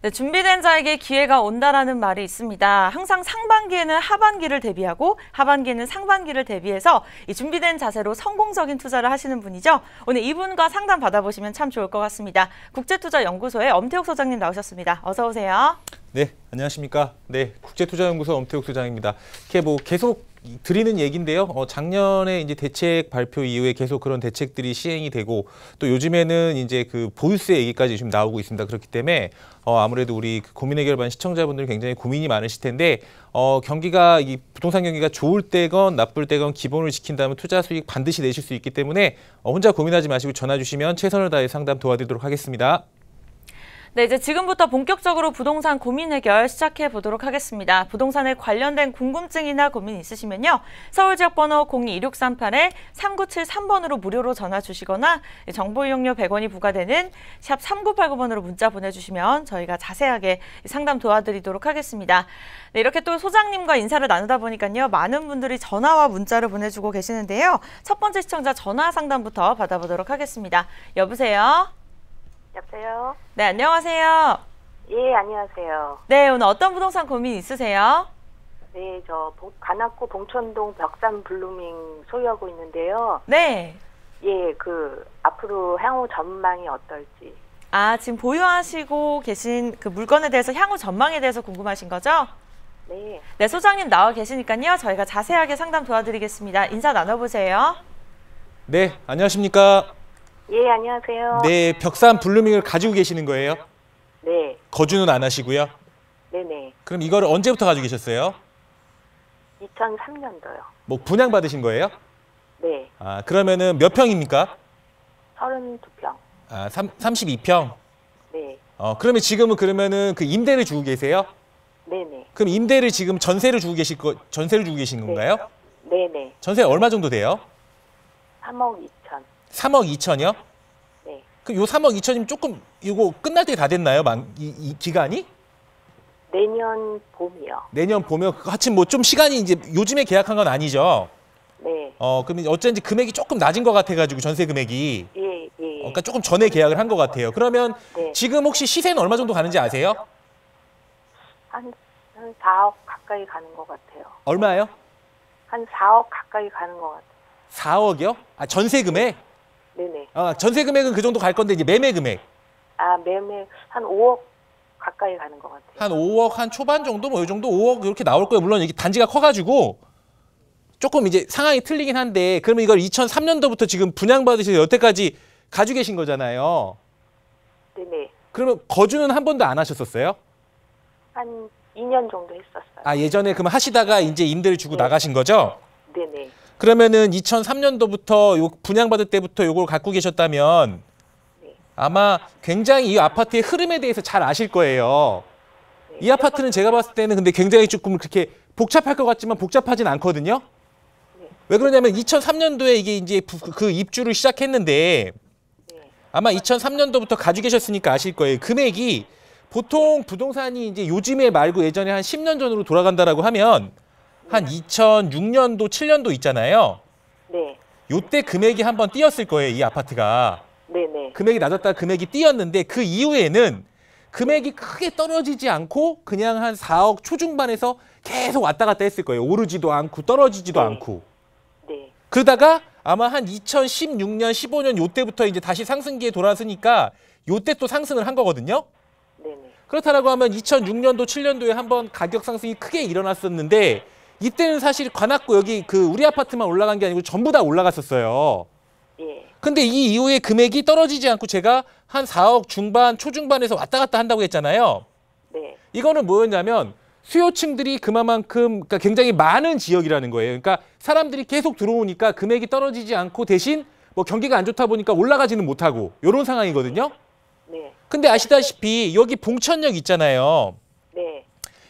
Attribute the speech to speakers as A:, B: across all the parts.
A: 네, 준비된 자에게 기회가 온다라는 말이 있습니다. 항상 상반기에는 하반기를 대비하고 하반기에는 상반기를 대비해서 이 준비된 자세로 성공적인 투자를 하시는 분이죠. 오늘 이분과 상담 받아보시면 참 좋을 것 같습니다. 국제투자연구소의 엄태욱 소장님 나오셨습니다. 어서 오세요.
B: 네, 안녕하십니까. 네, 국제투자연구소 엄태욱 소장입니다. 계속 드리는 얘기인데요. 작년에 이제 대책 발표 이후에 계속 그런 대책들이 시행이 되고 또 요즘에는 이제 그 보유세 얘기까지 좀 나오고 있습니다. 그렇기 때문에 아무래도 우리 고민 해결반 시청자분들이 굉장히 고민이 많으실 텐데 경기가 이 부동산 경기가 좋을 때건 나쁠 때건 기본을 지킨다면 투자 수익 반드시 내실 수 있기 때문에 혼자 고민하지 마시고 전화 주시면 최선을 다해 상담 도와드리도록 하겠습니다.
A: 네, 이제 지금부터 본격적으로 부동산 고민 해결 시작해 보도록 하겠습니다. 부동산에 관련된 궁금증이나 고민 있으시면요. 서울지역번호 022638-3973번으로 무료로 전화 주시거나 정보 이용료 100원이 부과되는 샵 3989번으로 문자 보내주시면 저희가 자세하게 상담 도와드리도록 하겠습니다. 네, 이렇게 또 소장님과 인사를 나누다 보니까요. 많은 분들이 전화와 문자를 보내주고 계시는데요. 첫 번째 시청자 전화 상담부터 받아보도록 하겠습니다. 여보세요?
C: 여보세요?
A: 네, 안녕하세요.
C: 예, 안녕하세요.
A: 네, 오늘 어떤 부동산 고민 있으세요?
C: 네, 저 관악구 봉천동 벽산 블루밍 소유하고 있는데요.
A: 네.
C: 예, 앞으로 향후 전망이 어떨지.
A: 아, 지금 보유하시고 계신 그 물건에 대해서 향후 전망에 대해서 궁금하신 거죠?
C: 네.
A: 네, 소장님 나와 계시니까요. 저희가 자세하게 상담 도와드리겠습니다. 인사 나눠보세요.
B: 네, 안녕하십니까.
C: 예, 안녕하세요.
B: 네, 벽산 블루밍을 가지고 계시는 거예요?
C: 네.
B: 거주는 안 하시고요?
C: 네네.
B: 그럼 이거를 언제부터 가지고 계셨어요?
C: 2003년도요.
B: 뭐 분양받으신 거예요?
C: 네.
B: 아, 그러면은 몇 평입니까?
C: 32평.
B: 아, 32평?
C: 네.
B: 그러면 지금은 그러면은 그 임대를 주고 계세요?
C: 네네.
B: 그럼 임대를 지금 전세를 주고 계신 건가요?
C: 네네.
B: 전세 얼마 정도 돼요?
C: 3억 2천.
B: 3억 2천이요?
C: 네.
B: 그럼 요 3억 2천이면 조금 이거 끝날 때 다 됐나요? 이 기간이?
C: 내년 봄이요.
B: 내년 봄에 하여튼 뭐 좀 시간이 이제 요즘에 계약한 건 아니죠?
C: 네.
B: 그럼 어쩐지 금액이 조금 낮은 것 같아가지고 전세 금액이.
C: 예.
B: 그러니까 조금 전에 계약을 한 것 같아요. 그러면
C: 네.
B: 지금 혹시 시세는 얼마 정도 가는지 아세요?
C: 한 4억 가까이 가는 것 같아요.
B: 얼마요?
C: 한 4억 가까이 가는 것 같아요.
B: 4억이요? 아, 전세 금액?
C: 네네.
B: 전세 금액은 그 정도 갈 건데 이제 매매 금액.
C: 아, 매매 한 5억 가까이 가는 것 같아요.
B: 한 5억 한 초반 정도 뭐 이 정도 5억 이렇게 나올 거예요. 물론 이게 단지가 커가지고 조금 이제 상황이 틀리긴 한데 그러면 이걸 2003년도부터 지금 분양받으셔서 여태까지 가지고 계신 거잖아요.
C: 네네.
B: 그러면 거주는 한 번도 안 하셨었어요?
C: 한 2년 정도 했었어요.
B: 아, 예전에 그럼 하시다가 이제 임대를 주고
C: 네.
B: 나가신 거죠?
C: 네네.
B: 그러면은 2003년도부터 요 분양받을 때부터 요걸 갖고 계셨다면
C: 네.
B: 아마 굉장히 이 아파트의 흐름에 대해서 잘 아실 거예요.
C: 네.
B: 이 아파트는 제가 봤을 때는 근데 굉장히 조금 그렇게 복잡할 것 같지만 복잡하진 않거든요.
C: 네.
B: 왜 그러냐면 2003년도에 이게 이제 그 입주를 시작했는데
C: 네.
B: 아마 2003년도부터 가지고 계셨으니까 아실 거예요. 금액이 보통 부동산이 이제 요즘에 말고 예전에 한 10년 전으로 돌아간다라고 하면 한 2006년도, 7년도 있잖아요.
C: 네.
B: 요때 금액이 한번 뛰었을 거예요, 이 아파트가.
C: 네네.
B: 금액이 낮았다가 금액이 뛰었는데 그 이후에는 금액이 크게 떨어지지 않고 그냥 한 4억 초중반에서 계속 왔다 갔다 했을 거예요. 오르지도 않고 떨어지지도
C: 네.
B: 않고.
C: 네.
B: 그러다가 아마 한 2016년, 15년 요때부터 이제 다시 상승기에 돌아서니까 요때 또 상승을 한 거거든요.
C: 네네.
B: 그렇다라고 하면 2006년도, 7년도에 한번 가격 상승이 크게 일어났었는데 이때는 사실 관악구 여기 우리 아파트만 올라간 게 아니고 전부 다 올라갔었어요.
C: 예.
B: 근데 이 이후에 금액이 떨어지지 않고 제가 한 4억 중반, 초중반에서 왔다 갔다 한다고 했잖아요.
C: 네.
B: 이거는 뭐였냐면 수요층들이 그만큼 그러니까 굉장히 많은 지역이라는 거예요. 그러니까 사람들이 계속 들어오니까 금액이 떨어지지 않고 대신 뭐 경기가 안 좋다 보니까 올라가지는 못하고 이런 상황이거든요.
C: 네.
B: 근데 아시다시피 여기 봉천역 있잖아요.
C: 네.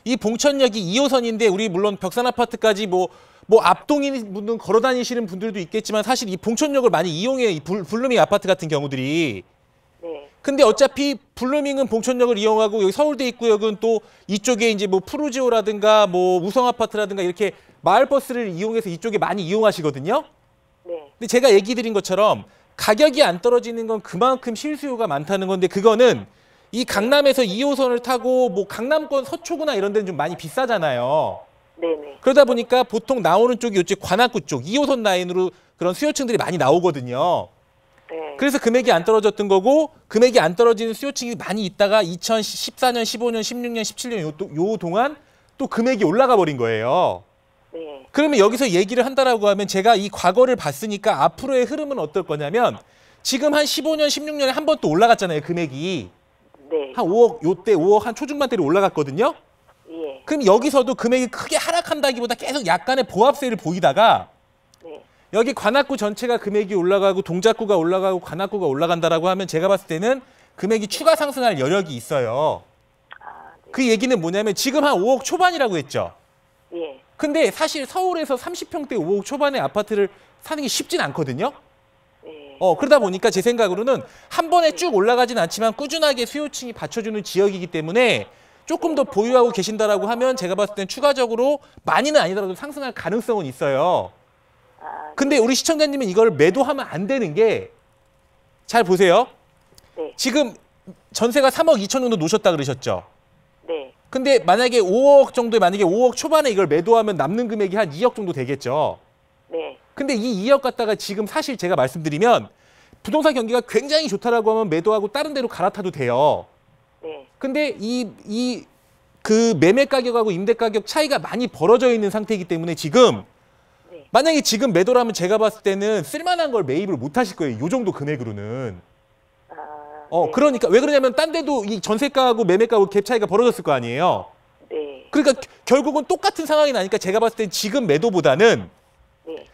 B: 이 봉천역이 2호선인데 우리 물론 벽산 아파트까지 뭐 앞동인 분들 걸어 다니시는 분들도 있겠지만 사실 이 봉천역을 많이 이용해요. 이 블루밍 아파트 같은 경우들이.
C: 네.
B: 근데 어차피 블루밍은 봉천역을 이용하고 여기 서울대 입구역은 또 이쪽에 이제 뭐 푸르지오라든가 뭐 우성 아파트라든가 이렇게 마을버스를 이용해서 이쪽에 많이 이용하시거든요.
C: 네.
B: 근데 제가 얘기 드린 것처럼 가격이 안 떨어지는 건 그만큼 실수요가 많다는 건데 그거는 이 강남에서 2호선을 타고 뭐 강남권 서초구나 이런 데는 좀 많이 비싸잖아요.
C: 네네.
B: 그러다 보니까 보통 나오는 쪽이 이쪽 관악구 쪽 2호선 라인으로 그런 수요층들이 많이 나오거든요.
C: 네.
B: 그래서 금액이 안 떨어졌던 거고 금액이 안 떨어지는 수요층이 많이 있다가 2014년, 15년, 16년, 17년 요 동안 또 금액이 올라가 버린 거예요.
C: 네.
B: 그러면 여기서 얘기를 한다라고 하면 제가 이 과거를 봤으니까 앞으로의 흐름은 어떨 거냐면 지금 한 15년, 16년에 한 번 또 올라갔잖아요, 금액이.
C: 네.
B: 한 5억, 요때 5억 한 초중반대로 올라갔거든요.
C: 예.
B: 그럼 여기서도 금액이 크게 하락한다기보다 계속 약간의 보합세를 보이다가
C: 네.
B: 여기 관악구 전체가 금액이 올라가고 동작구가 올라가고 관악구가 올라간다라고 하면 제가 봤을 때는 금액이 추가 상승할 여력이 있어요.
C: 아, 네.
B: 그 얘기는 뭐냐면 지금 한 5억 초반이라고 했죠.
C: 예.
B: 근데 사실 서울에서 30평대 5억 초반의 아파트를 사는 게 쉽진 않거든요.
C: 네.
B: 그러다 보니까 제 생각으로는 한 번에 쭉 올라가진 않지만 꾸준하게 수요층이 받쳐주는 지역이기 때문에 조금 더 보유하고 계신다라고 하면 제가 봤을 땐 추가적으로 많이는 아니더라도 상승할 가능성은 있어요.
C: 아,
B: 근데 우리 시청자님은 이걸 매도하면 안 되는 게 잘 보세요.
C: 네.
B: 지금 전세가 3억 2천 정도 놓으셨다 그러셨죠.
C: 네.
B: 근데 만약에 5억 정도에 만약에 5억 초반에 이걸 매도하면 남는 금액이 한 2억 정도 되겠죠.
C: 네.
B: 근데 이 2억 갖다가 지금 사실 제가 말씀드리면 부동산 경기가 굉장히 좋다라고 하면 매도하고 다른 데로 갈아타도 돼요.
C: 네.
B: 근데 그 매매 가격하고 임대 가격 차이가 많이 벌어져 있는 상태이기 때문에 지금
C: 네.
B: 만약에 지금 매도라면 제가 봤을 때는 쓸만한 걸 매입을 못 하실 거예요. 요 정도 금액으로는.
C: 아, 네.
B: 그러니까 왜 그러냐면 딴 데도 이 전세가하고 매매가하고 갭 차이가 벌어졌을 거 아니에요.
C: 네.
B: 그러니까 결국은 똑같은 상황이 나니까 제가 봤을 땐 지금 매도보다는
C: 네.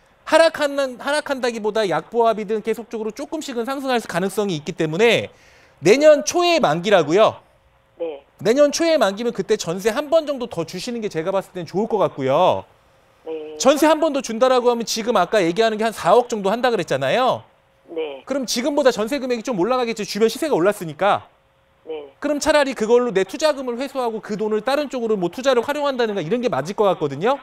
B: 하락한다기보다 약보합이든 계속적으로 조금씩은 상승할 가능성이 있기 때문에 내년 초에 만기라고요.
C: 네.
B: 내년 초에 만기면 그때 전세 한 번 정도 더 주시는 게 제가 봤을 땐 좋을 것 같고요.
C: 네.
B: 전세 한 번 더 준다라고 하면 지금 아까 얘기하는 게 한 4억 정도 한다 그랬잖아요.
C: 네.
B: 그럼 지금보다 전세 금액이 좀 올라가겠죠. 주변 시세가 올랐으니까.
C: 네.
B: 그럼 차라리 그걸로 내 투자금을 회수하고 그 돈을 다른 쪽으로 뭐 투자를 활용한다든가 이런 게 맞을 것 같거든요.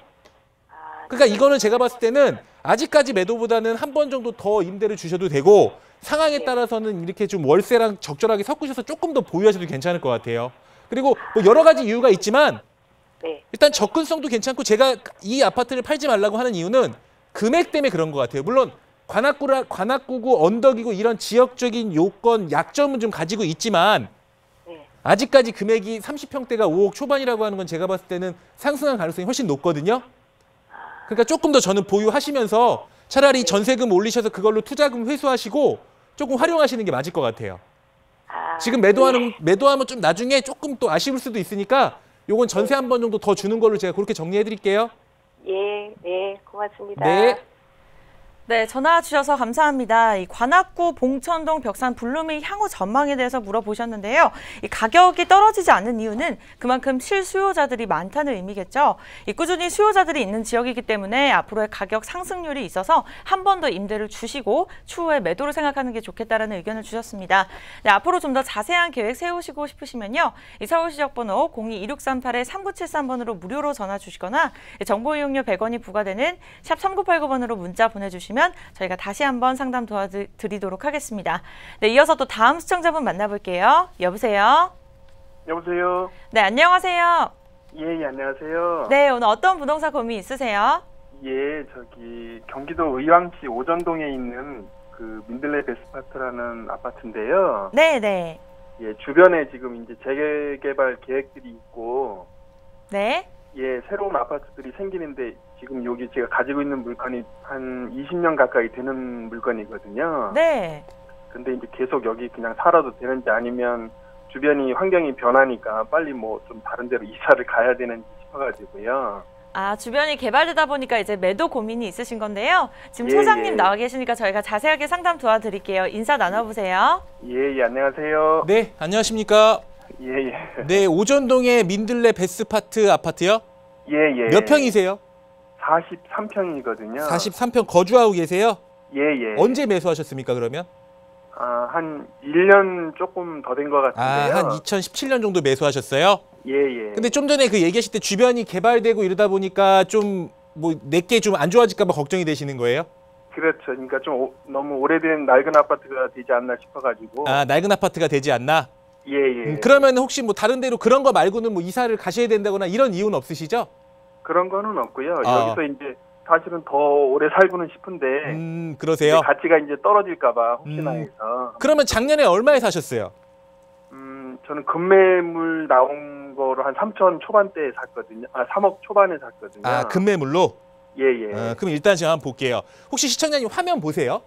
C: 아,
B: 그러니까 이거는 제가 봤을 때는 아직까지 매도보다는 한 번 정도 더 임대를 주셔도 되고 상황에 따라서는 이렇게 좀 월세랑 적절하게 섞으셔서 조금 더 보유하셔도 괜찮을 것 같아요. 그리고 뭐 여러 가지 이유가 있지만
C: 네.
B: 일단 접근성도 괜찮고 제가 이 아파트를 팔지 말라고 하는 이유는 금액 때문에 그런 것 같아요. 물론 관악구고 언덕이고 이런 지역적인 요건, 약점은 좀 가지고 있지만
C: 네.
B: 아직까지 금액이 30평대가 5억 초반이라고 하는 건 제가 봤을 때는 상승할 가능성이 훨씬 높거든요. 그러니까 조금 더 저는 보유하시면서 차라리 전세금 올리셔서 그걸로 투자금 회수하시고 조금 활용하시는 게 맞을 것 같아요.
C: 아,
B: 지금 매도하면 좀 나중에 조금 또 아쉬울 수도 있으니까 요건 전세 한 번 정도 더 주는 걸로 제가 그렇게 정리해 드릴게요.
C: 예. 네. 고맙습니다.
B: 네.
A: 네, 전화 주셔서 감사합니다. 이 관악구 봉천동 벽산 블루밍 향후 전망에 대해서 물어보셨는데요. 이 가격이 떨어지지 않는 이유는 그만큼 실수요자들이 많다는 의미겠죠. 이 꾸준히 수요자들이 있는 지역이기 때문에 앞으로의 가격 상승률이 있어서 한 번 더 임대를 주시고 추후에 매도를 생각하는 게 좋겠다라는 의견을 주셨습니다. 네, 앞으로 좀 더 자세한 계획 세우시고 싶으시면요. 이 서울시적번호 02-2638-3973번으로 무료로 전화 주시거나 정보 이용료 100원이 부과되는 샵 3989번으로 문자 보내주시면 저희가 다시 한번 상담 도와드리도록 하겠습니다. 네, 이어서 또 다음 시청자분 만나볼게요. 여보세요?
D: 여보세요?
A: 네, 안녕하세요.
D: 예, 안녕하세요.
A: 네, 오늘 어떤 부동산 고민 있으세요?
D: 예, 경기도 의왕시 오전동에 있는 그 민들레 베스파트라는 아파트인데요.
A: 네, 네.
D: 예, 주변에 지금 이제 재개발 계획들이 있고,
A: 네.
D: 예, 새로운 아파트들이 생기는데 지금 여기 제가 가지고 있는 물건이 한 20년 가까이 되는 물건이거든요.
A: 네.
D: 근데 이제 계속 여기 그냥 살아도 되는지 아니면 주변이 환경이 변하니까 빨리 뭐 좀 다른 데로 이사를 가야 되는지 싶어가지고요.
A: 아, 주변이 개발되다 보니까 이제 매도 고민이 있으신 건데요. 지금
D: 예,
A: 소장님
D: 예.
A: 나와 계시니까 저희가 자세하게 상담 도와드릴게요. 인사 나눠보세요.
D: 예, 예, 안녕하세요.
B: 네, 안녕하십니까?
D: 예, 예.
B: 네, 오전동의 민들레 베스파트 아파트요?
D: 예, 예.
B: 몇 평이세요?
D: 43평이거든요.
B: 43평 거주하고 계세요?
D: 예, 예.
B: 언제 매수하셨습니까, 그러면?
D: 한 1년 조금 더 된 것 같은데요.
B: 한 2017년 정도 매수하셨어요?
D: 예, 예.
B: 근데 좀 전에 그 얘기하실 때 주변이 개발되고 이러다 보니까 좀 뭐 내게 좀 안 좋아질까 봐 걱정이 되시는 거예요?
D: 그렇죠. 그러니까 좀 너무 오래된 낡은 아파트가 되지 않나 싶어가지고.
B: 아, 낡은 아파트가 되지 않나?
D: 예, 예.
B: 그러면 혹시 뭐 다른 데로 그런 거 말고는 뭐 이사를 가셔야 된다거나 이런 이유는 없으시죠?
D: 그런 거는 없고요.
B: 아.
D: 여기서 이제 사실은 더 오래 살고는 싶은데
B: 그러세요?
D: 이제 가치가 이제 떨어질까봐 혹시나 해서.
B: 그러면 작년에 얼마에 사셨어요?
D: 저는 급매물 나온 거로 한 3천 초반대에 샀거든요. 3억 초반에 샀거든요.
B: 아, 급매물로?
D: 예, 예.
B: 그럼 일단 제가 한번 볼게요. 혹시 시청자님 화면 보세요?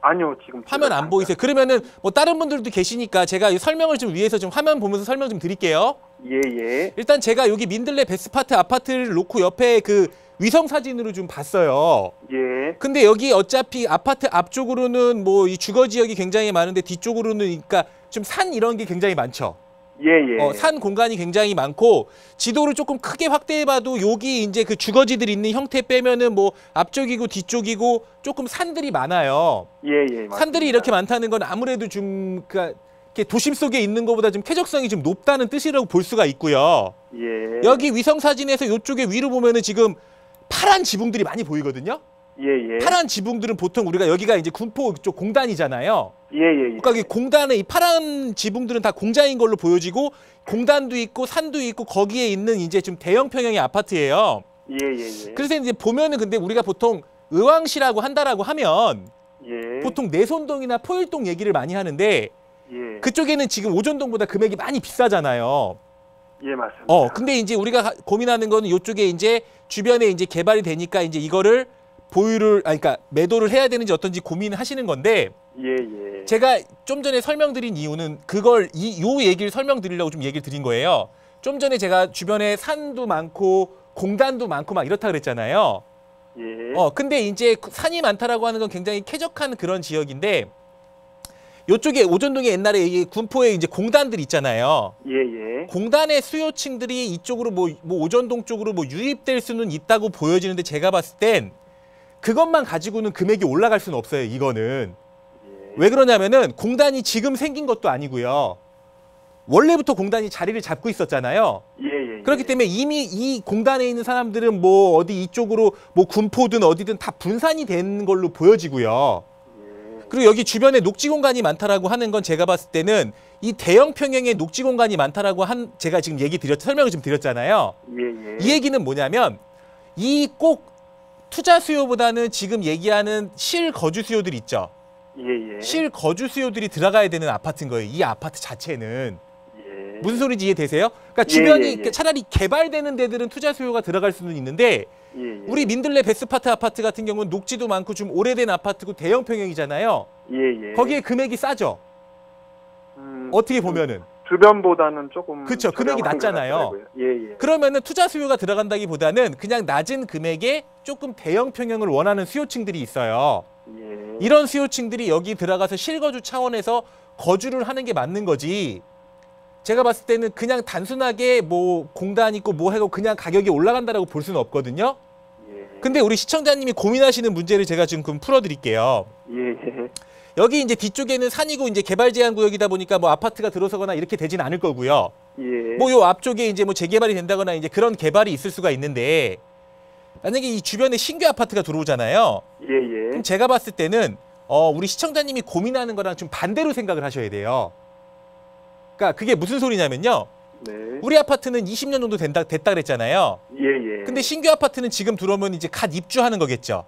D: 아니요, 지금
B: 화면 안 보이세요? 그러면은 뭐 다른 분들도 계시니까 제가 이 설명을 좀 위해서 좀 화면 보면서 설명 좀 드릴게요.
D: 예, 예.
B: 일단 제가 여기 민들레 베스파트 아파트를 놓고 옆에 그 위성 사진으로 좀 봤어요.
D: 예.
B: 근데 여기 어차피 아파트 앞쪽으로는 뭐 이 주거 지역이 굉장히 많은데 뒤쪽으로는 그러니까 좀 산 이런 게 굉장히 많죠.
D: 예, 예.
B: 산 공간이 굉장히 많고 지도를 조금 크게 확대해봐도 여기 이제 그 주거지들 있는 형태 빼면은 뭐 앞쪽이고 뒤쪽이고 조금 산들이 많아요.
D: 예, 예. 맞습니다.
B: 산들이 이렇게 많다는 건 아무래도 좀 그러니까 이렇게 도심 속에 있는 것보다 좀 쾌적성이 좀 높다는 뜻이라고 볼 수가 있고요.
D: 예.
B: 여기 위성 사진에서 이쪽에 위로 보면은 지금 파란 지붕들이 많이 보이거든요.
D: 예, 예.
B: 파란 지붕들은 보통 우리가 여기가 이제 군포 쪽 공단이잖아요.
D: 예, 예, 예.
B: 그러니까 이 공단의 이 파란 지붕들은 다 공장인 걸로 보여지고 공단도 있고 산도 있고 거기에 있는 이제 좀 대형 평형의 아파트예요.
D: 예, 예, 예.
B: 그래서 이제 보면은 근데 우리가 보통 의왕시라고 한다라고 하면
D: 예.
B: 보통 내손동이나 포일동 얘기를 많이 하는데
D: 예.
B: 그쪽에는 지금 오전동보다 금액이 많이 비싸잖아요.
D: 예, 맞습니다.
B: 근데 이제 우리가 고민하는 거는 이쪽에 이제 주변에 이제 개발이 되니까 이제 이거를 보유를 그러니까 매도를 해야 되는지 어떤지 고민하시는 건데
D: 예, 예.
B: 제가 좀 전에 설명드린 이유는 그걸 요 얘기를 설명드리려고 좀 얘기를 드린 거예요. 좀 전에 제가 주변에 산도 많고 공단도 많고 막 이렇다 그랬잖아요.
D: 예.
B: 근데 이제 산이 많다라고 하는 건 굉장히 쾌적한 그런 지역인데 요쪽에 오전동에 옛날에 이 군포에 이제 공단들 있잖아요.
D: 예, 예.
B: 공단의 수요층들이 이쪽으로 뭐 오전동 쪽으로 뭐 유입될 수는 있다고 보여지는데 제가 봤을 땐 그것만 가지고는 금액이 올라갈 수는 없어요. 이거는.
D: 예.
B: 왜 그러냐면은 공단이 지금 생긴 것도 아니고요. 원래부터 공단이 자리를 잡고 있었잖아요.
D: 예, 예.
B: 그렇기 때문에 이미 이 공단에 있는 사람들은 뭐 어디 이쪽으로 뭐 군포든 어디든 다 분산이 된 걸로 보여지고요. 그리고 여기 주변에 녹지 공간이 많다라고 하는 건 제가 봤을 때는 이 대형 평형의 녹지 공간이 많다라고 제가 지금 설명을 좀 드렸잖아요.
D: 예, 예.
B: 이 얘기는 뭐냐면 이 꼭 투자 수요보다는 지금 얘기하는 실거주 수요들 있죠.
D: 예, 예.
B: 실거주 수요들이 들어가야 되는 아파트인 거예요. 이 아파트 자체는.
D: 예.
B: 무슨 소리인지 이해되세요? 그러니까 주변이
D: 예, 예.
B: 차라리 개발되는 데들은 투자 수요가 들어갈 수는 있는데
D: 예, 예.
B: 우리 민들레 베스파트 아파트 같은 경우는 녹지도 많고 좀 오래된 아파트고 대형 평형이잖아요.
D: 예, 예.
B: 거기에 금액이 싸죠. 어떻게 보면은.
D: 주변보다는 조금
B: 그쵸, 금액이
D: 저렴한
B: 낮잖아요.
D: 것 같더라고요. 예, 예.
B: 그러면은 투자 수요가 들어간다기보다는 그냥 낮은 금액에 조금 대형 평형을 원하는 수요층들이 있어요.
D: 예.
B: 이런 수요층들이 여기 들어가서 실거주 차원에서 거주를 하는 게 맞는 거지. 제가 봤을 때는 그냥 단순하게 뭐 공단 있고 뭐 하고 그냥 가격이 올라간다라고 볼 수는 없거든요.
D: 예.
B: 근데 우리 시청자님이 고민하시는 문제를 제가 지금 풀어드릴게요.
D: 예, 예.
B: 여기 이제 뒤쪽에는 산이고 이제 개발 제한 구역이다 보니까 뭐 아파트가 들어서거나 이렇게 되진 않을 거고요.
D: 예.
B: 뭐 요 앞쪽에 이제 뭐 재개발이 된다거나 이제 그런 개발이 있을 수가 있는데 만약에 이 주변에 신규 아파트가 들어오잖아요.
D: 예, 예.
B: 그럼 제가 봤을 때는 우리 시청자님이 고민하는 거랑 좀 반대로 생각을 하셔야 돼요. 그러니까 그게 무슨 소리냐면요.
D: 네.
B: 우리 아파트는 20년 정도 됐다 그랬잖아요.
D: 예, 예.
B: 근데 신규 아파트는 지금 들어오면 이제 갓 입주하는 거겠죠.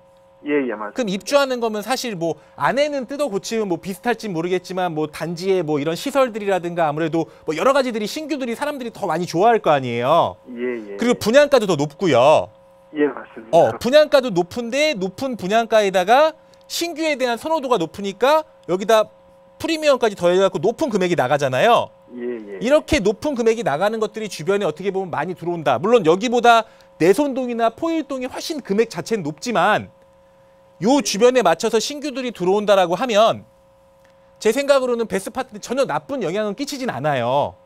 D: 예, 예, 맞습니다.
B: 그럼 입주하는 거면 사실 뭐 안에는 뜯어 고치면 뭐 비슷할지 모르겠지만 뭐 단지에 뭐 이런 시설들이라든가 아무래도 뭐 여러 가지들이 신규들이 사람들이 더 많이 좋아할 거 아니에요.
D: 예, 예.
B: 그리고 분양가도 더 높고요.
D: 예, 맞습니다.
B: 분양가도 높은데 높은 분양가에다가 신규에 대한 선호도가 높으니까 여기다 프리미엄까지 더해갖고 높은 금액이 나가잖아요.
D: 예, 예.
B: 이렇게 높은 금액이 나가는 것들이 주변에 어떻게 보면 많이 들어온다. 물론 여기보다 내손동이나 포일동이 훨씬 금액 자체는 높지만 요 주변에 맞춰서 신규들이 들어온다라고 하면 제 생각으로는 베스파트는 전혀 나쁜 영향은 끼치진 않아요.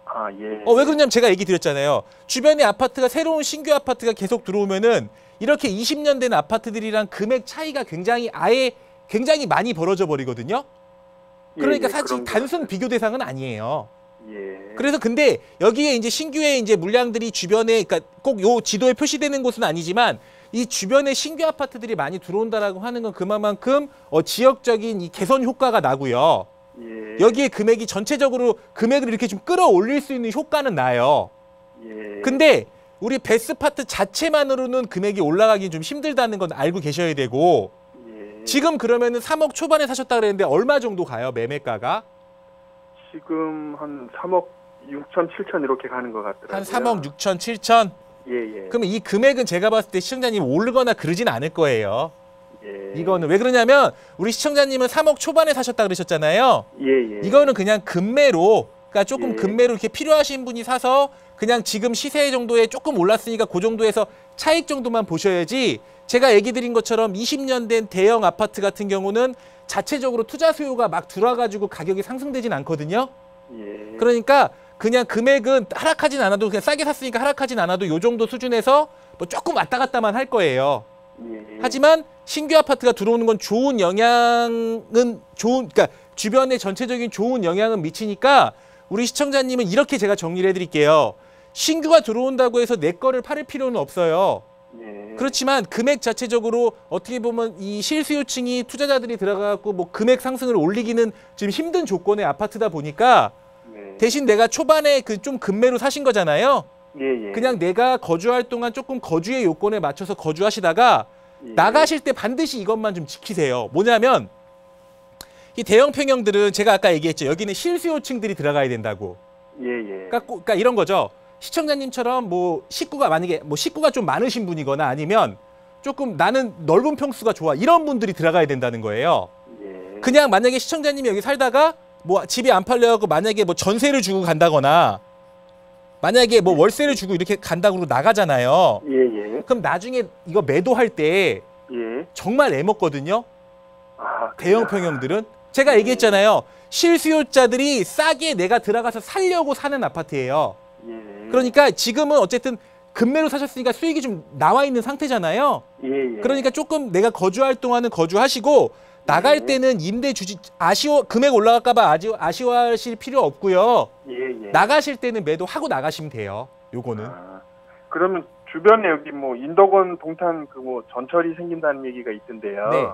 D: 아, 예.
B: 왜 그러냐면 제가 얘기 드렸잖아요. 주변에 아파트가 새로운 신규 아파트가 계속 들어오면은 이렇게 20년 된 아파트들이랑 금액 차이가 굉장히 많이 벌어져 버리거든요. 그러니까
D: 예,
B: 사실
D: 그런 것
B: 단순
D: 같아요.
B: 비교 대상은 아니에요.
D: 예.
B: 그래서 근데 여기에 이제 신규의 이제 물량들이 주변에 그러니까 꼭 요 지도에 표시되는 곳은 아니지만 이 주변에 신규 아파트들이 많이 들어온다라고 하는 건 그만큼 지역적인 이 개선 효과가 나고요.
D: 예.
B: 여기에 금액이 전체적으로 금액을 이렇게 좀 끌어올릴 수 있는 효과는 나요.
D: 예.
B: 근데 우리 베스파트 자체만으로는 금액이 올라가기 좀 힘들다는 건 알고 계셔야 되고
D: 예.
B: 지금 그러면은 3억 초반에 사셨다 그랬는데 얼마 정도 가요? 매매가가?
D: 지금 한 3억 6천, 7천 이렇게 가는 것 같더라고요.
B: 한 3억 6천, 7천?
D: 예, 예.
B: 그러면 이 금액은 제가 봤을 때 시청자님 오르거나 그러진 않을 거예요.
D: 예.
B: 이거는 왜 그러냐면 우리 시청자님은 3억 초반에 사셨다 그러셨잖아요.
D: 예, 예.
B: 이거는 그냥 금매로, 그러니까 조금
D: 예.
B: 금매로 이렇게 필요하신 분이 사서 그냥 지금 시세 정도에 조금 올랐으니까 그 정도에서 차익 정도만 보셔야지, 제가 얘기 드린 것처럼 20년 된 대형 아파트 같은 경우는 자체적으로 투자 수요가 막 들어와가지고 가격이 상승되진 않거든요.
D: 예.
B: 그러니까 그냥 금액은 하락하진 않아도, 그냥 싸게 샀으니까 하락하진 않아도 요 정도 수준에서 뭐 조금 왔다 갔다만 할 거예요.
D: 예.
B: 하지만 신규 아파트가 들어오는 건 좋은 영향은 그러니까 주변에 전체적인 좋은 영향은 미치니까 우리 시청자님은 이렇게 제가 정리를 해드릴게요. 신규가 들어온다고 해서 내 거를 팔을 필요는 없어요.
D: 예.
B: 그렇지만 금액 자체적으로 어떻게 보면 이 실수요층이 투자자들이 들어가고 뭐 금액 상승을 올리기는 지금 힘든 조건의 아파트다 보니까
D: 네.
B: 대신 내가 초반에 그 좀 금매로 사신 거잖아요.
D: 예, 예.
B: 그냥 내가 거주할 동안 조금 거주의 요건에 맞춰서 거주하시다가
D: 예.
B: 나가실 때 반드시 이것만 좀 지키세요. 뭐냐면 이 대형 평형들은 제가 아까 얘기했죠. 여기는 실수요층들이 들어가야 된다고.
D: 예, 예.
B: 그러니까 이런 거죠. 시청자님처럼 뭐 식구가 만약에 뭐 식구가 좀 많으신 분이거나 아니면 조금 나는 넓은 평수가 좋아 이런 분들이 들어가야 된다는 거예요.
D: 예.
B: 그냥 만약에 시청자님이 여기 살다가 뭐 집이 안 팔려갖고 만약에 뭐 전세를 주고 간다거나 만약에 뭐 월세를 주고 이렇게 간다고 나가잖아요.
D: 예, 예.
B: 그럼 나중에 이거 매도할 때
D: 예.
B: 정말 애먹거든요.
D: 아,
B: 대형 평형들은. 제가 얘기했잖아요. 실수요자들이 싸게 내가 들어가서 살려고 사는 아파트예요.
D: 예.
B: 그러니까 지금은 어쨌든 금매로 사셨으니까 수익이 좀 나와 있는 상태잖아요.
D: 예, 예.
B: 그러니까 조금 내가 거주할 동안은 거주하시고 나갈 때는 임대 주지 금액 올라갈까 봐 아쉬워하실 필요 없고요.
D: 예, 예.
B: 나가실 때는 매도하고 나가시면 돼요. 요거는.
D: 아, 그러면 주변에 여기 뭐 인덕원 동탄 그 뭐 전철이 생긴다는 얘기가 있던데요.
B: 네.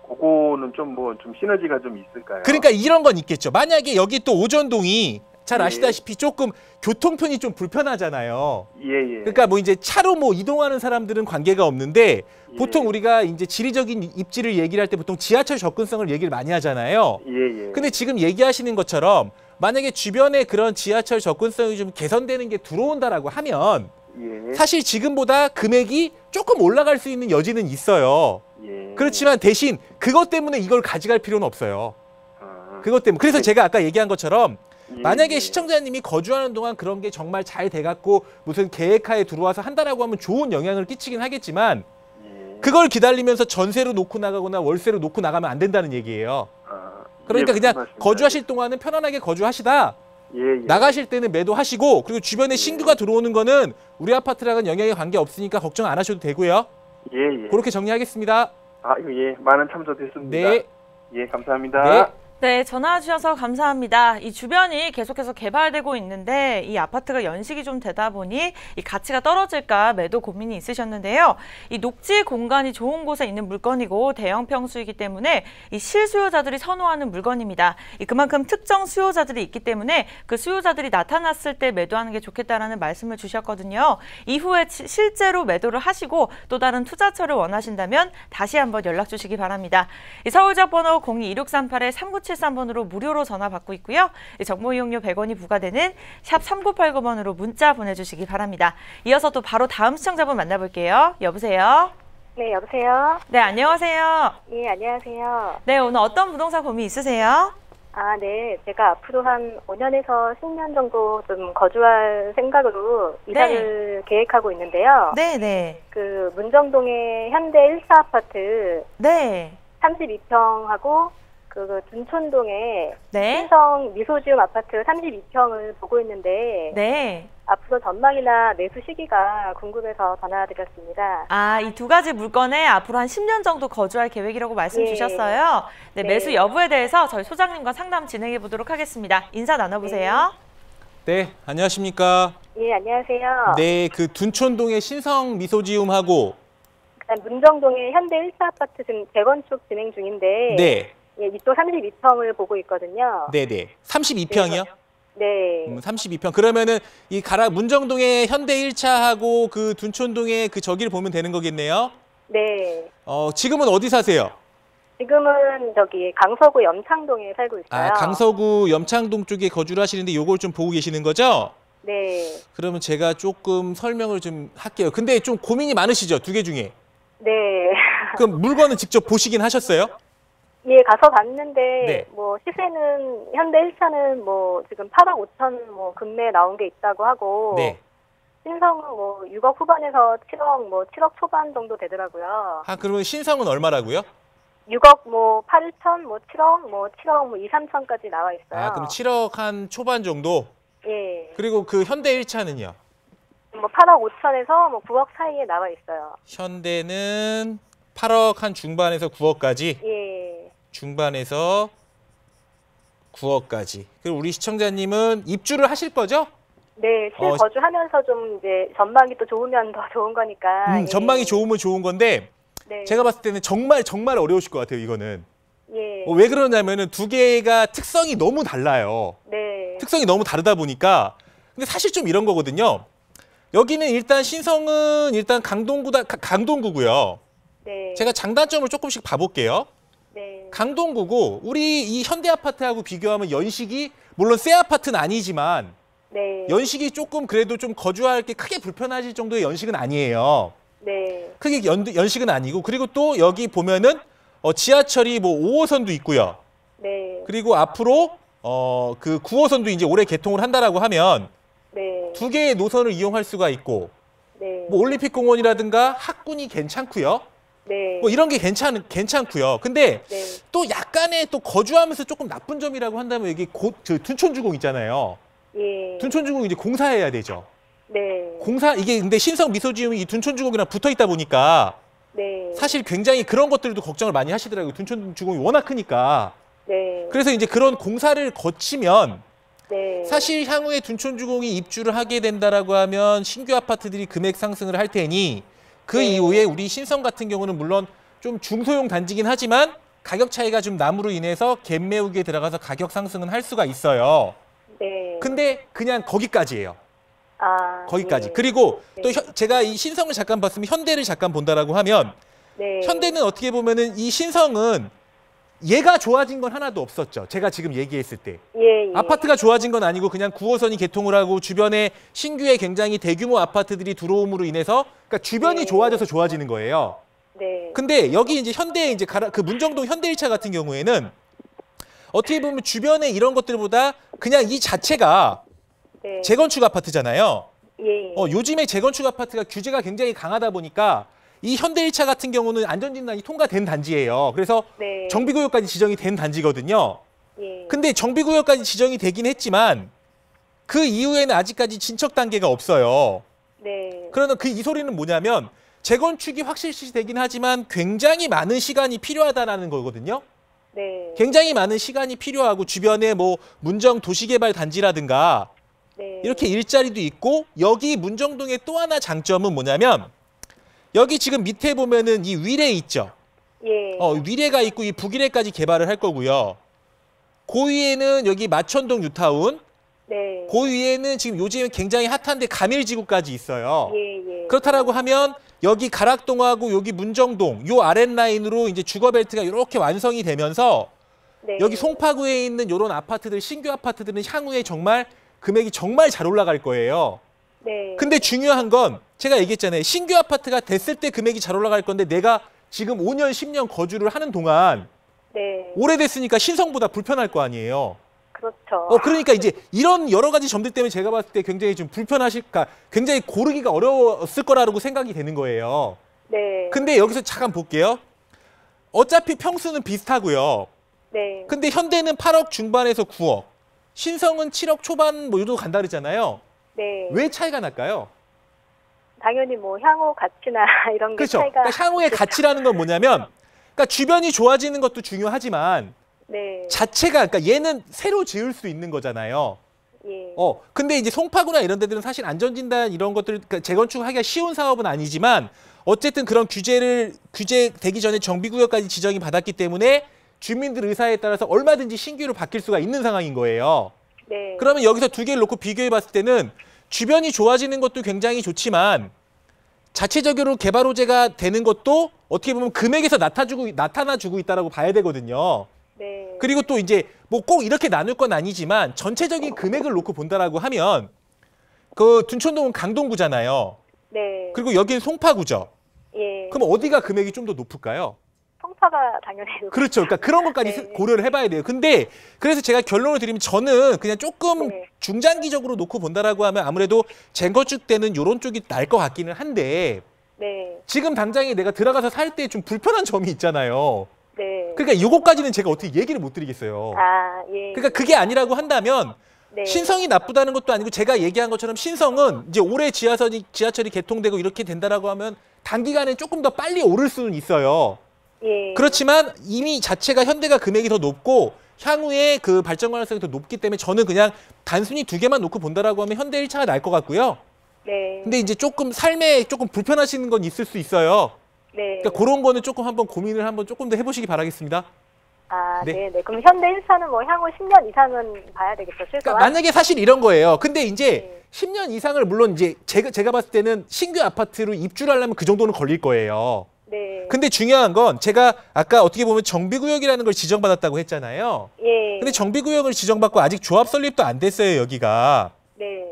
D: 그거는 좀 뭐 좀 시너지가 좀 있을까요?
B: 그러니까 이런 건 있겠죠. 만약에 여기 또 오전동이 잘
D: 예.
B: 아시다시피 조금 교통편이 좀 불편하잖아요.
D: 예, 예.
B: 그러니까 뭐 이제 차로 뭐 이동하는 사람들은 관계가 없는데
D: 예.
B: 보통 우리가 이제 지리적인 입지를 얘기를 할 때 보통 지하철 접근성을 얘기를 많이 하잖아요.
D: 예, 예.
B: 근데 지금 얘기하시는 것처럼 만약에 주변에 그런 지하철 접근성이 좀 개선되는 게 들어온다라고 하면
D: 예.
B: 사실 지금보다 금액이 조금 올라갈 수 있는 여지는 있어요.
D: 예.
B: 그렇지만 대신 그것 때문에 이걸 가져갈 필요는 없어요.
D: 아,
B: 그것 때문에. 그래서 제가 아까 얘기한 것처럼
D: 예,
B: 만약에
D: 예.
B: 시청자님이 거주하는 동안 그런 게 정말 잘 돼갖고 무슨 계획하에 들어와서 한다라고 하면 좋은 영향을 끼치긴 하겠지만
D: 예.
B: 그걸 기다리면서 전세로 놓고 나가거나 월세로 놓고 나가면 안 된다는 얘기예요.
D: 아,
B: 그러니까
D: 예,
B: 그냥
D: 맞습니다.
B: 거주하실 동안은 편안하게 거주하시다.
D: 예, 예.
B: 나가실 때는 매도하시고 그리고 주변에 신규가 들어오는 거는 우리 아파트랑은 영향에 관계없으니까 걱정 안 하셔도 되고요.
D: 예, 예.
B: 그렇게 정리하겠습니다.
D: 아, 예. 많은 참조 됐습니다.
B: 네.
D: 예, 감사합니다.
B: 네.
A: 네, 전화 주셔서 감사합니다. 이 주변이 계속해서 개발되고 있는데 이 아파트가 연식이 좀 되다 보니 이 가치가 떨어질까 매도 고민이 있으셨는데요. 이 녹지 공간이 좋은 곳에 있는 물건이고 대형 평수이기 때문에 이 실수요자들이 선호하는 물건입니다. 그만큼 특정 수요자들이 있기 때문에 그 수요자들이 나타났을 때 매도하는 게 좋겠다라는 말씀을 주셨거든요. 이후에 실제로 매도를 하시고 또 다른 투자처를 원하신다면 다시 한번 연락 주시기 바랍니다. 서울 지역번호 02-2638-3973번으로 무료로 전화 받고 있고요. 정보 이용료 100원이 부과되는 샵 3989번으로 문자 보내주시기 바랍니다. 이어서 또 바로 다음 시청자분 만나볼게요. 여보세요?
C: 네, 여보세요?
A: 네, 안녕하세요.
C: 예, 안녕하세요.
A: 네, 오늘 어떤 부동산 고민 있으세요?
C: 아, 네. 제가 앞으로 한 5년에서 10년 정도 좀 거주할 생각으로 이사를 계획하고 있는데요.
A: 네, 네.
C: 그 문정동의 현대 1사 아파트
A: 네.
C: 32평하고 그 둔촌동의
A: 네.
C: 신성 미소지움 아파트 32평을 보고 있는데
A: 네.
C: 앞으로 전망이나 매수 시기가 궁금해서 전화드렸습니다.
A: 아, 이 두 가지 물건에 앞으로 한 10년 정도 거주할 계획이라고 말씀
C: 예.
A: 주셨어요. 네,
C: 네.
A: 매수 여부에 대해서 저희 소장님과 상담 진행해 보도록 하겠습니다. 인사 나눠보세요.
B: 네, 안녕하십니까?
C: 예, 안녕하세요.
B: 네, 그 둔촌동의 신성 미소지움하고
C: 그다음 문정동의 현대 1사 아파트 지금 재건축 진행 중인데
B: 네.
C: 예, 이쪽 32평을 보고 있거든요.
B: 네네. 32평이요?
C: 네.
B: 32평. 그러면은 이 문정동의 현대 1차하고 그 둔촌동의 그 저기를 보면 되는 거겠네요.
C: 네.
B: 지금은 어디 사세요?
C: 지금은 저기 강서구 염창동에 살고 있어요.
B: 아, 강서구 염창동 쪽에 거주를 하시는데 요걸 좀 보고 계시는 거죠?
C: 네.
B: 그러면 제가 조금 설명을 좀 할게요. 근데 좀 고민이 많으시죠? 두 개 중에.
C: 네.
B: 그럼 물건은 직접 보시긴 하셨어요?
C: 예, 가서 봤는데
B: 네.
C: 뭐 시세는 현대 1차는 뭐 지금 8억 5천 뭐 금매 나온 게 있다고 하고
B: 네.
C: 신성은 뭐 6억 후반에서 7억 뭐 7억 초반 정도 되더라고요.
B: 아, 그러면 신성은 얼마라고요?
C: 6억 뭐 8천 뭐 7억 뭐 7억 뭐 2, 3천까지 나와 있어요.
B: 아, 그럼 7억 한 초반 정도?
C: 예.
B: 그리고 그 현대 1차는요?
C: 뭐 8억 5천에서 뭐 9억 사이에 나와 있어요.
B: 현대는 8억 한 중반에서 9억까지?
C: 예.
B: 중반에서 9억까지. 그리고 우리 시청자님은 입주를 하실 거죠?
C: 네, 실거주하면서 좀 이제 전망이 또 좋으면 더 좋은 거니까. 예.
B: 전망이 좋으면 좋은 건데
C: 네.
B: 제가 봤을 때는 정말 어려우실 것 같아요, 이거는.
C: 예.
B: 왜 그러냐면은 두 개가 특성이 너무 달라요.
C: 네.
B: 특성이 너무 다르다 보니까. 근데 사실 좀 이런 거거든요. 여기는 일단 신성은 일단 강동구고요.
C: 네.
B: 제가 장단점을 조금씩 봐볼게요.
C: 네.
B: 강동구고 우리 이 현대 아파트하고 비교하면 연식이 물론 새 아파트는 아니지만
C: 네.
B: 연식이 조금 그래도 좀 거주할 게 크게 불편하실 정도의 연식은 아니에요.
C: 네.
B: 크게 연식은 아니고 그리고 또 여기 보면은 지하철이 뭐 5호선도 있고요.
C: 네.
B: 그리고 앞으로 그 9호선도 이제 올해 개통을 한다라고 하면
C: 네.
B: 두 개의 노선을 이용할 수가 있고
C: 네.
B: 뭐 올림픽공원이라든가 학군이 괜찮고요.
C: 네.
B: 뭐 이런 게 괜찮고요. 근데
C: 네.
B: 또 약간의 또 거주하면서 조금 나쁜 점이라고 한다면 여기 둔촌주공 있잖아요.
C: 예.
B: 둔촌주공 이제 공사해야 되죠.
C: 네.
B: 이게 근데 신성 미소지움이 이 둔촌주공이랑 붙어 있다 보니까
C: 네.
B: 사실 굉장히 그런 것들도 걱정을 많이 하시더라고요. 둔촌주공이 워낙 크니까.
C: 네.
B: 그래서 이제 그런 공사를 거치면
C: 네.
B: 사실 향후에 둔촌주공이 입주를 하게 된다라고 하면 신규 아파트들이 금액 상승을 할 테니 그
C: 네.
B: 이후에 우리 신성 같은 경우는 물론 좀 중소형 단지긴 하지만 가격 차이가 좀 남으로 인해서 갭 메우기에 들어가서 가격 상승은 할 수가 있어요.
C: 네.
B: 근데 그냥 거기까지예요.
C: 아.
B: 거기까지.
C: 네.
B: 그리고
C: 네.
B: 또 제가 이 신성을 잠깐 봤으면 현대를 잠깐 본다라고 하면
C: 네.
B: 현대는 어떻게 보면은 이 신성은 얘가 좋아진 건 하나도 없었죠. 제가 지금 얘기했을 때.
C: 예, 예.
B: 아파트가 좋아진 건 아니고 그냥 9호선이 개통을 하고 주변에 신규의 굉장히 대규모 아파트들이 들어옴으로 인해서 그러니까 주변이
C: 네.
B: 좋아져서 좋아지는 거예요.
C: 네.
B: 근데 여기 이제 현대 이제 그 문정동 현대 1차 같은 경우에는 어떻게 보면 주변에 이런 것들보다 그냥 이 자체가
C: 네.
B: 재건축 아파트잖아요.
C: 예.
B: 요즘에 재건축 아파트가 규제가 굉장히 강하다 보니까 이 현대 1차 같은 경우는 안전진단이 통과된 단지예요. 그래서
C: 네.
B: 정비구역까지 지정이 된 단지거든요.
C: 예.
B: 근데 정비구역까지 지정이 되긴 했지만 그 이후에는 아직까지 진척 단계가 없어요.
C: 네.
B: 그러나 이 소리는 뭐냐면 재건축이 확실시 되긴 하지만 굉장히 많은 시간이 필요하다라는 거거든요.
C: 네.
B: 굉장히 많은 시간이 필요하고 주변에 뭐 문정 도시개발 단지라든가
C: 네.
B: 이렇게 일자리도 있고 여기 문정동의 또 하나 장점은 뭐냐면 여기 지금 밑에 보면은 이 위례 있죠.
C: 예.
B: 위례가 있고 이 북위례까지 개발을 할 거고요. 그 위에는 여기 마천동 뉴타운,
C: 네.
B: 그 위에는 지금 요즘 굉장히 핫한데 가밀지구까지 있어요.
C: 예, 예.
B: 그렇다라고 하면 여기 가락동하고 여기 문정동 요 아랫라인으로 이제 주거벨트가 이렇게 완성이 되면서
C: 네.
B: 여기 송파구에 있는 이런 아파트들, 신규 아파트들은 향후에 정말 금액이 정말 잘 올라갈 거예요.
C: 네.
B: 근데 중요한 건 제가 얘기했잖아요. 신규 아파트가 됐을 때 금액이 잘 올라갈 건데 내가 지금 5년, 10년 거주를 하는 동안
C: 네.
B: 오래됐으니까 신성보다 불편할 거 아니에요.
C: 그렇죠.
B: 그러니까 이제 이런 여러 가지 점들 때문에 제가 봤을 때 굉장히 좀 불편하실까, 굉장히 고르기가 어려웠을 거라고 생각이 되는 거예요.
C: 네.
B: 근데 여기서 잠깐 볼게요. 어차피 평수는 비슷하고요.
C: 네.
B: 근데 현대는 8억 중반에서 9억, 신성은 7억 초반 뭐 이 정도 간다 그랬잖아요.
C: 네.
B: 왜 차이가 날까요?
C: 당연히 뭐 향후 가치나 이런 게
B: 그렇죠.
C: 차이가
B: 그러니까 향후의 가치라는 건 뭐냐면, 그러니까 주변이 좋아지는 것도 중요하지만
C: 네.
B: 자체가, 그러니까 얘는 새로 지을 수 있는 거잖아요.
C: 예.
B: 근데 이제 송파구나 이런 데들은 사실 안전진단 이런 것들, 그러니까 재건축하기가 쉬운 사업은 아니지만 어쨌든 그런 규제 되기 전에 정비구역까지 지정이 받았기 때문에 주민들 의사에 따라서 얼마든지 신규로 바뀔 수가 있는 상황인 거예요.
C: 네.
B: 그러면 여기서 두 개를 놓고 비교해 봤을 때는 주변이 좋아지는 것도 굉장히 좋지만 자체적으로 개발 호재가 되는 것도 어떻게 보면 금액에서 나타나주고 있다라고 봐야 되거든요.
C: 네.
B: 그리고 또 이제 뭐 꼭 이렇게 나눌 건 아니지만 전체적인 금액을 놓고 본다라고 하면 그 둔촌동은 강동구잖아요.
C: 네.
B: 그리고 여기는 송파구죠.
C: 예.
B: 그럼 어디가 금액이 좀 더 높을까요?
C: 성파가 당연히
B: 그렇죠. 그러니까 그런 것까지
C: 네.
B: 고려를 해봐야 돼요. 근데 그래서 제가 결론을 드리면 저는 그냥 조금
C: 네.
B: 중장기적으로 놓고 본다라고 하면 아무래도 쟁거축 때는 이런 쪽이 날 것 같기는 한데
C: 네.
B: 지금 당장에 내가 들어가서 살 때 좀 불편한 점이 있잖아요.
C: 네.
B: 그러니까 이것까지는 제가 어떻게 얘기를 못 드리겠어요.
C: 아, 예.
B: 그러니까 그게 아니라고 한다면
C: 네.
B: 신성이 나쁘다는 것도 아니고 제가 얘기한 것처럼 신성은 이제 올해 지하철이 개통되고 이렇게 된다라고 하면 단기간에 조금 더 빨리 오를 수는 있어요.
C: 예.
B: 그렇지만 이미 자체가 현대가 금액이 더 높고 향후에 그 발전 가능성이 더 높기 때문에 저는 그냥 단순히 두 개만 놓고 본다라고 하면 현대 1차가 날 것 같고요.
C: 네.
B: 근데 이제 조금 삶에 조금 불편하시는 건 있을 수 있어요.
C: 네.
B: 그러니까 그런 거는 조금 한번 고민을 한번 조금 더 해보시기 바라겠습니다.
C: 아,
B: 네.
C: 네. 네. 그럼 현대 1차는 뭐 향후 10년 이상은 봐야 되겠죠, 최소한.
B: 그러니까 만약에 사실 이런 거예요. 근데 이제
C: 네.
B: 10년 이상을 물론 이제 제가 봤을 때는 신규 아파트로 입주를 하려면 그 정도는 걸릴 거예요.
C: 네.
B: 근데 중요한 건 제가 아까 어떻게 보면 정비구역이라는 걸 지정받았다고 했잖아요.
C: 예.
B: 근데 정비구역을 지정받고 아직 조합 설립도 안 됐어요, 여기가.
C: 네.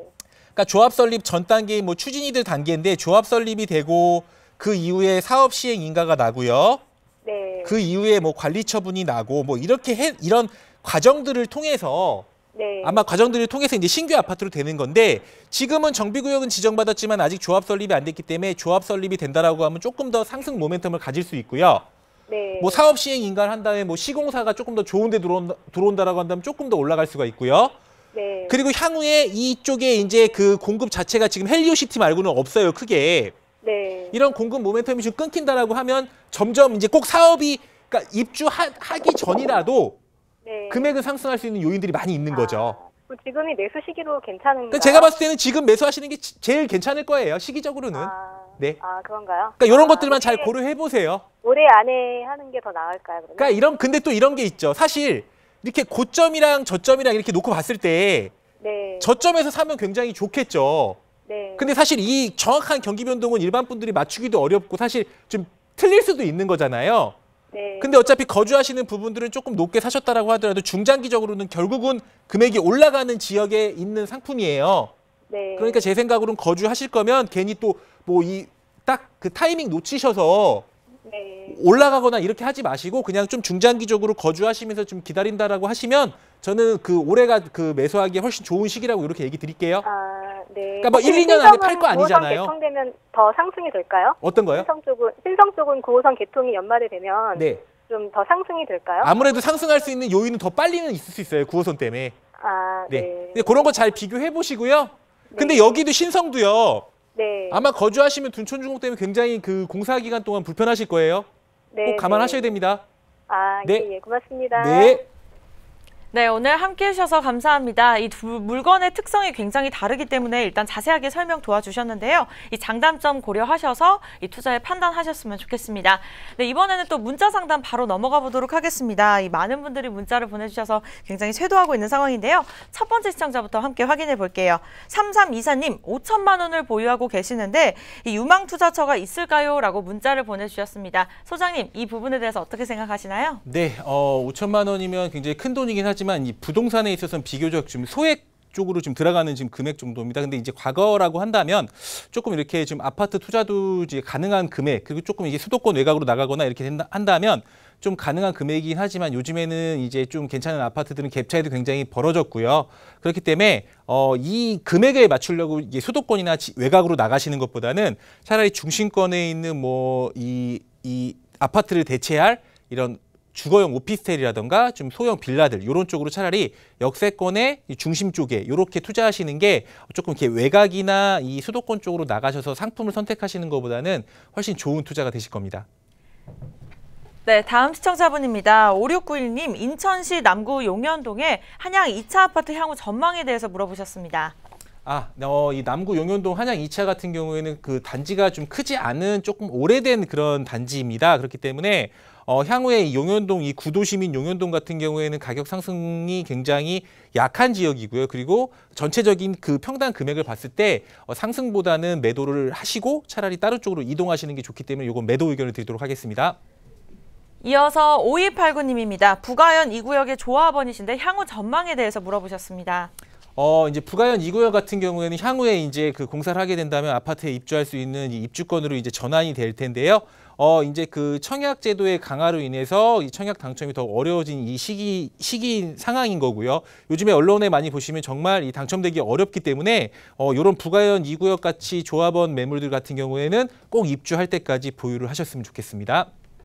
B: 그러니까 조합 설립 전 단계인 뭐 추진이들 단계인데 조합 설립이 되고 그 이후에 사업 시행 인가가 나고요.
C: 네.
B: 그 이후에 뭐 관리 처분이 나고 뭐 이렇게 이런 과정들을 통해서
C: 네.
B: 아마 과정들을 통해서 이제 신규 아파트로 되는 건데 지금은 정비구역은 지정받았지만 아직 조합 설립이 안 됐기 때문에 조합 설립이 된다라고 하면 조금 더 상승 모멘텀을 가질 수 있고요.
C: 네.
B: 뭐 사업 시행 인가를 한 다음에 뭐 시공사가 조금 더 좋은데 들어온다라고 한다면 조금 더 올라갈 수가 있고요.
C: 네.
B: 그리고 향후에 이쪽에 이제 그 공급 자체가 지금 헬리오시티 말고는 없어요, 크게.
C: 네.
B: 이런 공급 모멘텀이 좀 끊긴다라고 하면 점점 이제 꼭 사업이 그러니까 입주하기 전이라도
C: 네.
B: 금액을 상승할 수 있는 요인들이 많이 있는 거죠.
C: 그럼 지금이 매수 시기로 괜찮은가요?
B: 그러니까 제가 봤을 때는 지금 매수하시는 게 제일 괜찮을 거예요, 시기적으로는. 네.
C: 아, 그런가요?
B: 그러니까 이런 것들만 잘
C: 올해-
B: 고려해 보세요.
C: 올해 안에 하는 게 더 나을까요, 그러면?
B: 그러니까 근데 또 이런 게 있죠. 사실 이렇게 고점이랑 저점이랑 이렇게 놓고 봤을 때
C: 네.
B: 저점에서 사면 굉장히 좋겠죠.
C: 네.
B: 근데 사실 이 정확한 경기 변동은 일반 분들이 맞추기도 어렵고 사실 좀 틀릴 수도 있는 거잖아요.
C: 네.
B: 근데 어차피 거주하시는 부분들은 조금 높게 사셨다라고 하더라도 중장기적으로는 결국은 금액이 올라가는 지역에 있는 상품이에요.
C: 네.
B: 그러니까 제 생각으로는 거주하실 거면 괜히 또 뭐 딱 그 타이밍 놓치셔서
C: 네.
B: 올라가거나 이렇게 하지 마시고 그냥 좀 중장기적으로 거주하시면서 좀 기다린다라고 하시면 저는 그 올해가 그 매수하기에 훨씬 좋은 시기라고 이렇게 얘기 드릴게요.
C: 아, 네.
B: 그러니까 뭐 1, 2년 안에 팔 거 아니잖아요.
C: 9호선 개통되면 더 상승이 될까요?
B: 어떤 거요?
C: 신성 쪽은 9호선 개통이 연말에 되면
B: 네.
C: 좀 더 상승이 될까요?
B: 아무래도 상승할 수 있는 요인은 더 빨리는 있을 수 있어요. 9호선 때문에.
C: 아,
B: 네.
C: 네.
B: 근데 그런 거 잘 비교해 보시고요. 근데
C: 네.
B: 여기도 신성도요.
C: 네.
B: 아마 거주하시면 둔촌중공 때문에 굉장히 그 공사 기간 동안 불편하실 거예요.
C: 네,
B: 꼭 감안하셔야
C: 네.
B: 됩니다.
C: 아,
B: 네.
C: 예, 예, 고맙습니다.
B: 네.
A: 네, 오늘 함께해 주셔서 감사합니다. 이 두 물건의 특성이 굉장히 다르기 때문에 일단 자세하게 설명 도와주셨는데요. 이 장단점 고려하셔서 이 투자에 판단하셨으면 좋겠습니다. 네, 이번에는 또 문자 상담 바로 넘어가 보도록 하겠습니다. 이 많은 분들이 문자를 보내주셔서 굉장히 쇄도하고 있는 상황인데요. 첫 번째 시청자부터 함께 확인해 볼게요. 3324님, 5천만 원을 보유하고 계시는데 이 유망투자처가 있을까요? 라고 문자를 보내주셨습니다. 소장님, 이 부분에 대해서 어떻게 생각하시나요?
B: 네, 5천만 원이면 굉장히 큰 돈이긴 하지만 이 부동산에 있어서는 비교적 좀 소액 쪽으로 좀 들어가는 지금 금액 정도입니다. 근데 이제 과거라고 한다면 조금 이렇게 좀 아파트 투자도 이제 가능한 금액 그리고 조금 이제 수도권 외곽으로 나가거나 이렇게 한다면 좀 가능한 금액이긴 하지만 요즘에는 이제 좀 괜찮은 아파트들은 갭 차이도 굉장히 벌어졌고요. 그렇기 때문에 이 금액에 맞추려고 이게 수도권이나 외곽으로 나가시는 것보다는 차라리 중심권에 있는 뭐 이 아파트를 대체할 이런 주거용 오피스텔이라던가 좀 소형 빌라들 이런 쪽으로 차라리 역세권의 중심 쪽에 이렇게 투자하시는 게 조금 이렇게 외곽이나 이 수도권 쪽으로 나가셔서 상품을 선택하시는 것보다는 훨씬 좋은 투자가 되실 겁니다.
A: 네, 다음 시청자분입니다. 5691님, 인천시 남구 용현동의 한양 2차 아파트 향후 전망에 대해서 물어보셨습니다.
B: 이 남구 용현동 한양 2차 같은 경우에는 그 단지가 좀 크지 않은 조금 오래된 그런 단지입니다. 그렇기 때문에 향후에 이 용현동, 이 구도시민 용현동 같은 경우에는 가격 상승이 굉장히 약한 지역이고요. 그리고 전체적인 그 평당 금액을 봤을 때 상승보다는 매도를 하시고 차라리 다른 쪽으로 이동하시는 게 좋기 때문에 이건 매도 의견을 드리도록 하겠습니다.
A: 이어서 5289님입니다. 부가현 2구역의 조합원이신데 향후 전망에 대해서 물어보셨습니다.
B: 이제 부가현 2구역 같은 경우에는 향후에 이제 그 공사를 하게 된다면 아파트에 입주할 수 있는 이 입주권으로 이제 전환이 될 텐데요. 이제 그 청약 제도의 강화로 인해서 이 청약 당첨이 더 어려워진 이 시기 상황인 거고요. 요즘에 언론에 많이 보시면 정말 이 당첨되기 어렵기 때문에 이런 부가현 2구역 같이 조합원 매물들 같은 경우에는 꼭 입주할 때까지 보유를 하셨으면 좋겠습니다.